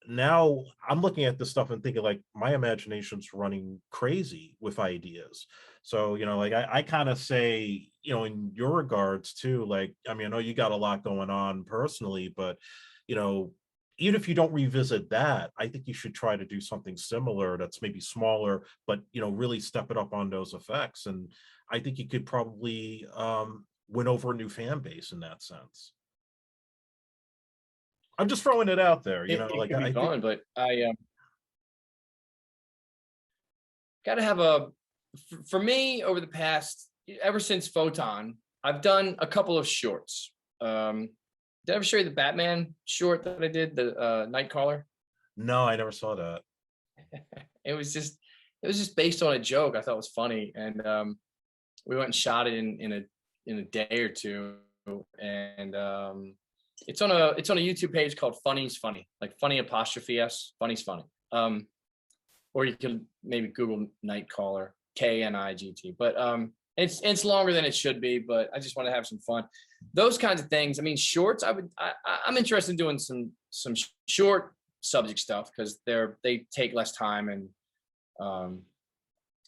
now I'm looking at this stuff and thinking, like, my imagination's running crazy with ideas. So, you know, like, I kind of say, you know, in your regards too, like, I mean, I know you got a lot going on personally, but, you know, even if you don't revisit that, I think you should try to do something similar that's maybe smaller, but, you know, really step it up on those effects. And I think you could probably win over a new fan base in that sense. I'm just throwing it out there, you know, It like, could be I fun, think, but I got to have a, for me, over the past, ever since Photon, I've done a couple of shorts. Did I ever show you the Batman short that I did, the Nightcaller? no, I never saw that. It was just based on a joke I thought was funny, and we went and shot it in a day or two, and it's on a YouTube page called Funny's Funny, like funny apostrophe S, Funny's Funny. Or you can maybe Google Nightcaller, KNIGT. But it's longer than it should be, but I just want to have some fun. Those kinds of things. I mean, shorts. I'm interested in doing some short subject stuff because they take less time and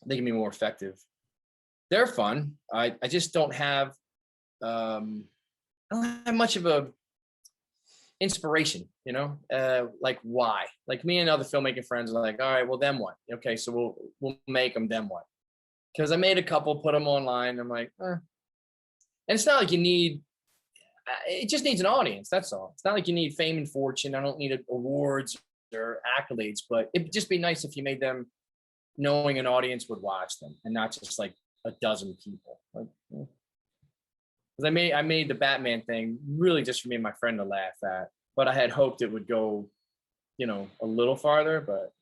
they can be more effective. They're fun. I just don't have I don't have much of a inspiration, you know, like why? Like me and other filmmaking friends are like, all right, well then what? Okay, so we'll make them, then what? Because I made a couple, put them online. I'm like, and it's not like you need. It just needs an audience. That's all. It's not like you need fame and fortune. I don't need awards or accolades, but it'd just be nice if you made them knowing an audience would watch them and not just like a dozen people. Like, because I made the Batman thing really just for me and my friend to laugh at, but I had hoped it would go, you know, a little farther. But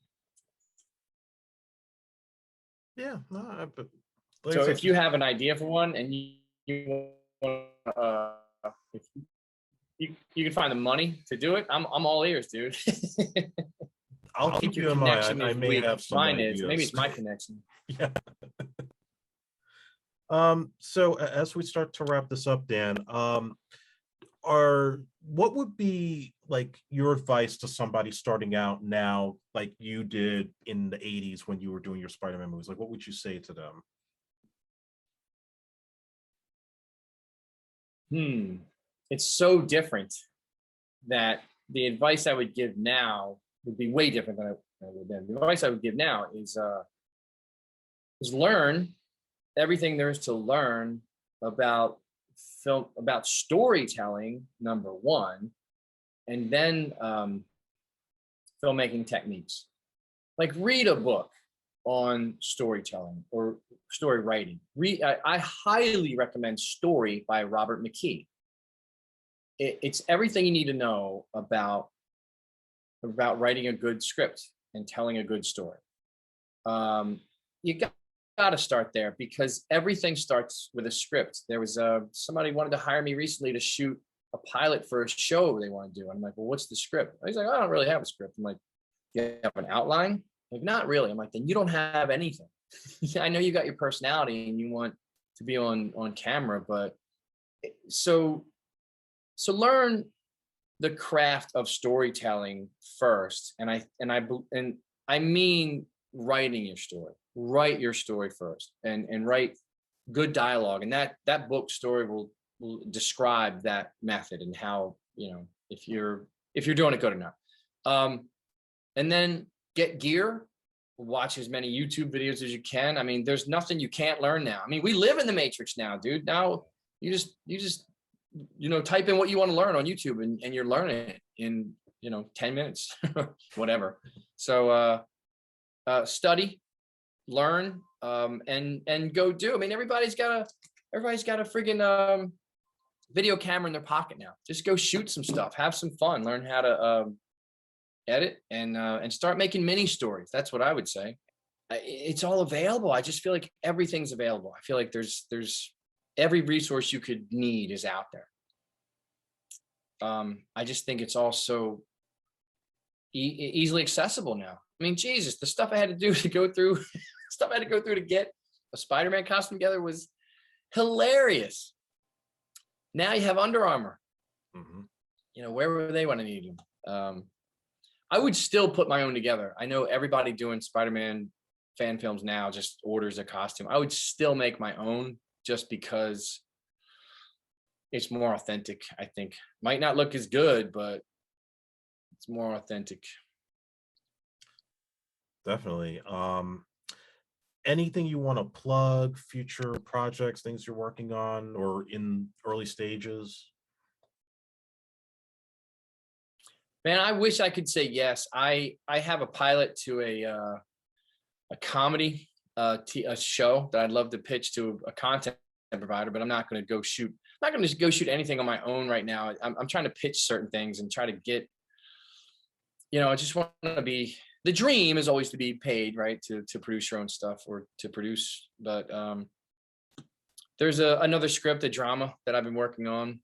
Yeah, no, but like so I said, if you have an idea for one and you want, if you can find the money to do it, I'm all ears, dude. I'll keep you in mind. I may have some ideas. Maybe it's my connection. Yeah. So as we start to wrap this up, Dan, what would be like your advice to somebody starting out now, like you did in the 80s when you were doing your Spider-Man movies? Like, what would you say to them? It's so different that the advice I would give now would be way different than I would then. The advice I would give now is learn everything there is to learn about film, about storytelling, number one, and then filmmaking techniques. Like read a book on storytelling or story writing. I highly recommend Story by Robert McKee. It's everything you need to know about writing a good script and telling a good story. You got to start there because everything starts with a script. There was somebody wanted to hire me recently to shoot a pilot for a show they want to do. I'm like, well, what's the script? He's like, I don't really have a script. I'm like, you have an outline? Like, not really. I'm like, then you don't have anything. I know you got your personality and you want to be on camera, but so learn the craft of storytelling first. And I mean writing your story. Write your story first and write good dialogue. And that book Story will describe that method and how, you know, if you're doing it good enough. And then get gear, watch as many YouTube videos as you can. I mean, there's nothing you can't learn now. I mean, we live in the Matrix now, dude. Now you just, you know, type in what you want to learn on YouTube and you're learning it in, you know, 10 minutes, whatever. So, study, learn, and go do. I mean, everybody's got a friggin' video camera in their pocket now. Just go shoot some stuff, have some fun, learn how to edit, and start making mini stories. That's what I would say. It's all available. I just feel like everything's available. I feel like there's every resource you could need is out there. I just think it's all so easily accessible now. I mean, Jesus, the stuff I had to do to go through, to get a Spider-Man costume together was hilarious. Now you have Under Armour. Mm-hmm. You know, where would they want to need them? I would still put my own together. I know everybody doing Spider-Man fan films now just orders a costume. I would still make my own just because it's more authentic, I think. Might not look as good, but it's more authentic. Definitely. Anything you want to plug, future projects, things you're working on or in early stages? Man, I wish I could say yes. I have a pilot to a comedy, a show that I'd love to pitch to a content provider, but I'm not going to go shoot. I'm not going to go shoot anything on my own right now. I'm trying to pitch certain things and try to get, I just want to be. The dream is always to be paid, right, to produce your own stuff or to produce. But there's another script, a drama that I've been working on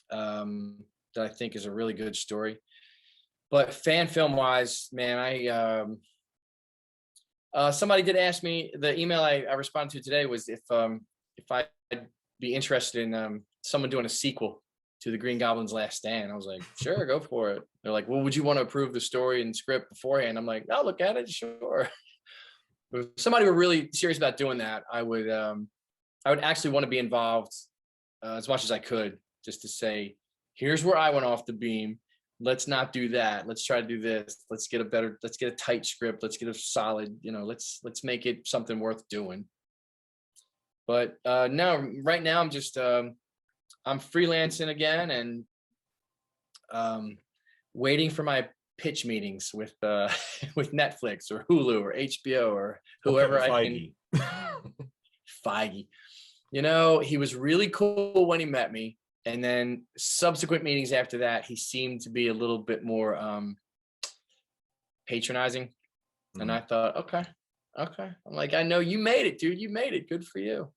that I think is a really good story. But fan film wise, man, somebody did ask me, the email I responded to today was if I'd be interested in someone doing a sequel to the Green Goblin's Last Stand. I was like, sure, go for it. They're like, well, would you want to approve the story and script beforehand? I'm like, I'll look at it, sure. If somebody were really serious about doing that, I would actually want to be involved as much as I could, just to say, here's where I went off the beam. Let's not do that. Let's try to do this. Let's get a tight script. Let's get a solid, let's make it something worth doing. But no, right now I'm just I'm freelancing again and waiting for my pitch meetings with with Netflix or Hulu or HBO or whoever I can. Feige. He was really cool when he met me. And then subsequent meetings after that, he seemed to be a little bit more patronizing. Mm-hmm. And I thought, okay. I'm like, I know you made it, dude. You made it. Good for you.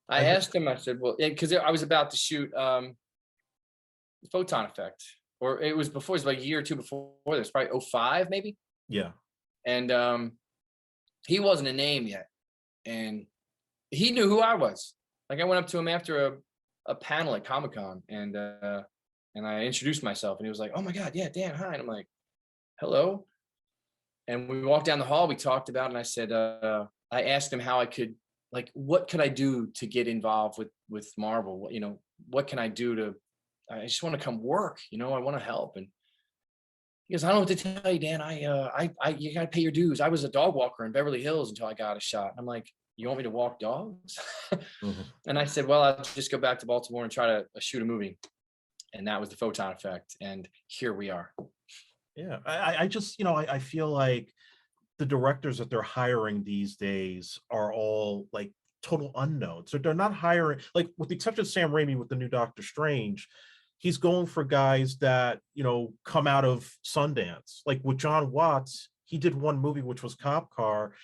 I asked him, I said, well, because I was about to shoot Photon Effect, or it was like a year or two before this, probably 05 maybe. Yeah. And he wasn't a name yet. And he knew who I was. Like I went up to him after a panel at Comic-Con and I introduced myself and he was like, oh my God, yeah, Dan, hi. And I'm like, hello. And we walked down the hall, we talked about it, and I said, I asked him how I could, like, what could I do to get involved with Marvel? What can I do I just want to come work, I want to help. And he goes, I don't know what to tell you, Dan. You got to pay your dues. I was a dog walker in Beverly Hills until I got a shot. I'm like, you want me to walk dogs? Mm-hmm. And I said, well, I'll just go back to Baltimore and try to shoot a movie. And that was the Photon Effect. And here we are. Yeah. I just, I feel like the directors that they're hiring these days are all like total unknowns. So they're not hiring, like with the exception of Sam Raimi with the new Doctor Strange, he's going for guys that, come out of Sundance. Like with John Watts, he did one movie, which was Cop Car.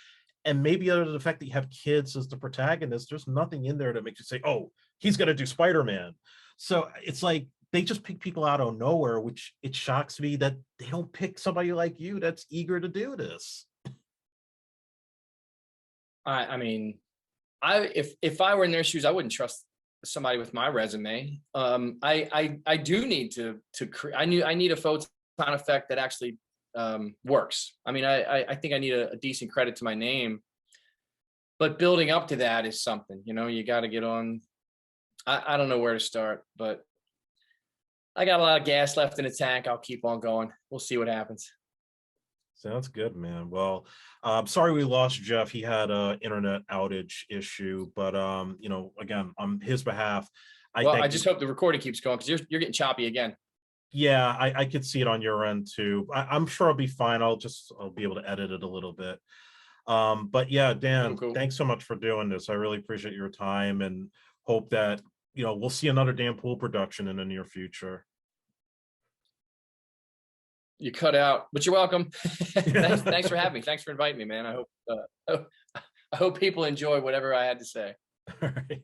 And maybe other than the fact that you have kids as the protagonist, there's nothing in there that makes you say, oh, he's going to do Spider-Man. So it's like they just pick people out of nowhere, which it shocks me that they don't pick somebody like you that's eager to do this. I mean, if I were in their shoes, I wouldn't trust somebody with my resume. I do need to create. I need a Photon Effect that actually works. I mean, I think I need a decent credit to my name, but building up to that is something, you got to get on. I don't know where to start, but I got a lot of gas left in the tank. I'll keep on going. We'll see what happens. Sounds good, man. Well, I'm sorry we lost Jeff. He had a internet outage issue, but again, on his behalf, I just hope the recording keeps going because you're getting choppy again. Yeah, I could see it on your end too. I'm sure I'll be fine. I'll be able to edit it a little bit. But yeah, Dan, Cool. thanks so much for doing this. I really appreciate your time and hope that, we'll see another Dan Poole production in the near future. You cut out, but you're welcome. Thanks for having me. Thanks for inviting me, man. I hope people enjoy whatever I had to say. All right.